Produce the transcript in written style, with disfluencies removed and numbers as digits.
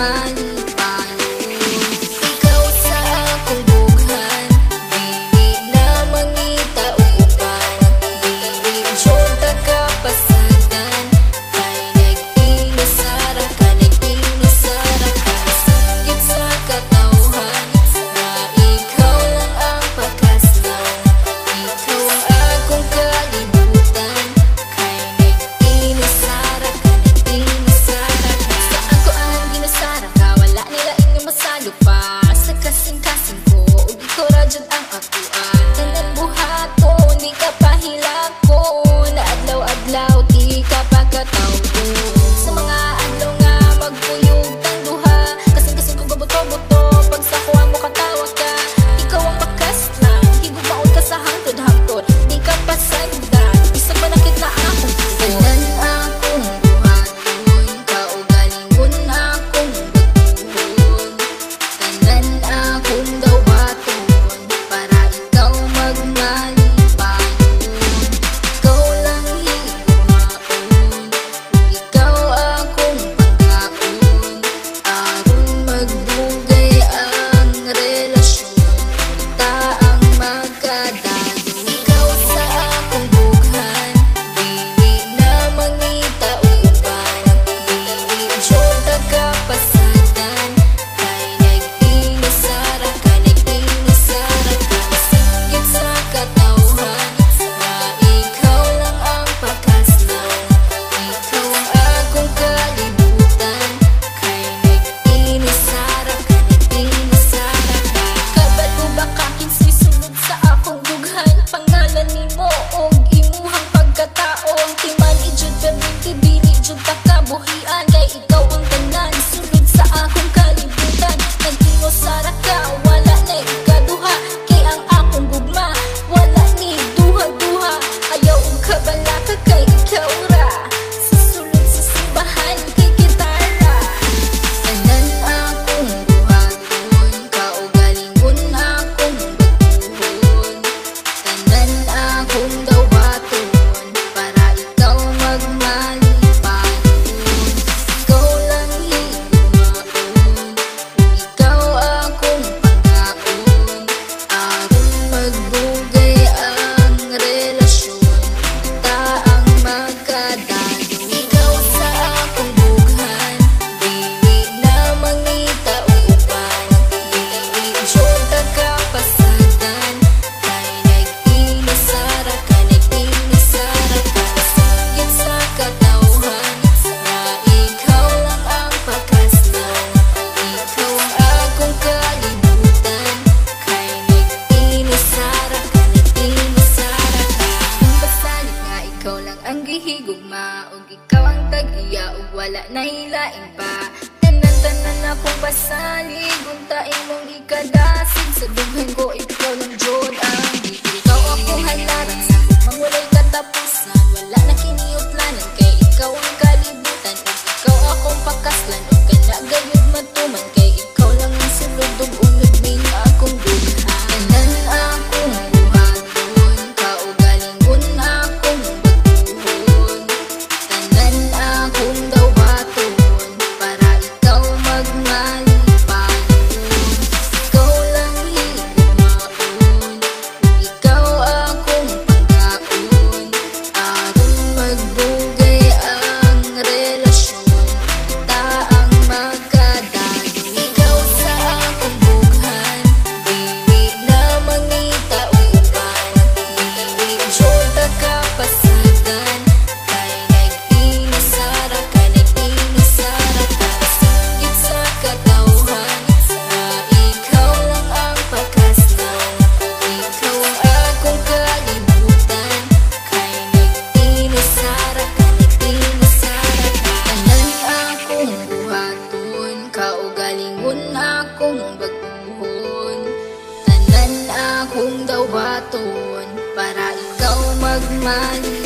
magmalipayon. Ikaw sa akong bughan, dili na mangita o uban, dili jota ka pasagan, kay nag-inusara ka, nag-inusara ka. Singgit sa katawhan na ikaw lang ang pakaslan, ikaw ang akong kalibutan, kay nag-inusara ka, nag-inusara ka. Sa ako ang ginusara ka, wala nila inyong masalo pa. Sa kasing-kasing ko, ug ikaw ra jud ang akuan. Tanan buhato, di ka pahilakon, adlaw-adlaw di ka pagkatawgo. Sa mga adlaw nga magpuyog tang duha, kasing-kasing ko gabuto-buto, pag sa kuha mo katawa ka. Ikaw ang bakas lang, higumaon ka sa hangtod-hangtod, di ka pasagdan, isa pa nakit na akong tanan akong buhaton, kaugalingon akong batuhon. Tanan akong dawaton, para ikaw magmalipayon. Ikaw lang higumaon, ikaw akong pagkaon, aron magdugay ang relasyon, kita ang magkadalo. Ikaw sa akong bughan, dili na mangita o uban, dili jota ka pasagan, kay nag-inusara ka, nag-inusara ka. Singgit sa katawhan na ikaw lang ang pakaslan, ikaw ang akong kalibutan, kay nag-inusara ka, nag-inusara ka. Kabalo ba ka kinsoy sulod sa akong bughan, pangalan nimo og imuhang pagkatao, ang timan ijud perminti dili jud ta kabuhian, kay ikaw ang tanan sulod sa akong kalibutan. Nag-inusara ka, wala na ikaduha, kay ang akong gugma wala ni duha-duha. Ayaw og kabala ka, kay ikaw ra sa sulod sa simbahan, kay gitara. Tanan akong buhaton, kaugalingon akong batuhon. Tanan akong dawaton, para ikaw magmalipayon. Ikaw lang higumaon, ikaw akong pagkaon, aron magdugay ang relasyon, kita ang magkadalo. Ikaw sa akong bughan, dili na mangita o uban, dili jota ka pasagan, kay nag-inusara ka, nag-inusara ka. Singgit sa katawhan na ikaw lang ang pakaslan, ikaw ang akong kalibutan, kay nag-inusara ka, nag-inusara ka. Kung basalig nga ikaw lang ang gihigugma, ug ikaw ang tag-iya, ug wala na hilain pa. Tanan-tanan akong basalig, unta imong ikadasig, sa dughan ko ikaw lang jud ang gihigugma. Ikaw akong halaran sa gugmang walay katapusan, wala na kiniutlanan, kay ikaw ang kalibutan, ug ikaw akong pakaslan, ug kana gayud matuman, kay ikaw lang ang sulod ug unod ning akong dughan. Tanan akong buhaton, kaugalingon akong batuhon. Tanan akong dawaton, para ikaw magmalipayon. Ikaw lang higumaon, ikaw akong pagkaon, aron magdugay ang relasyon, kita ang magkadalo. Ikaw sa akong bughan, dili na mangita o uban, dili jota ka pasagan, kay nag-inusara ka, nag-inusara ka. Singgit sa katawhan na ikaw lang ang pakaslan, ikaw ang akong kalibutan, kay nag-inusara ka, nag-inusara ka. Tanan akong buhaton, kaugalingon akong batuhon. Tanan akong dawaton, para ikaw magmalipayon.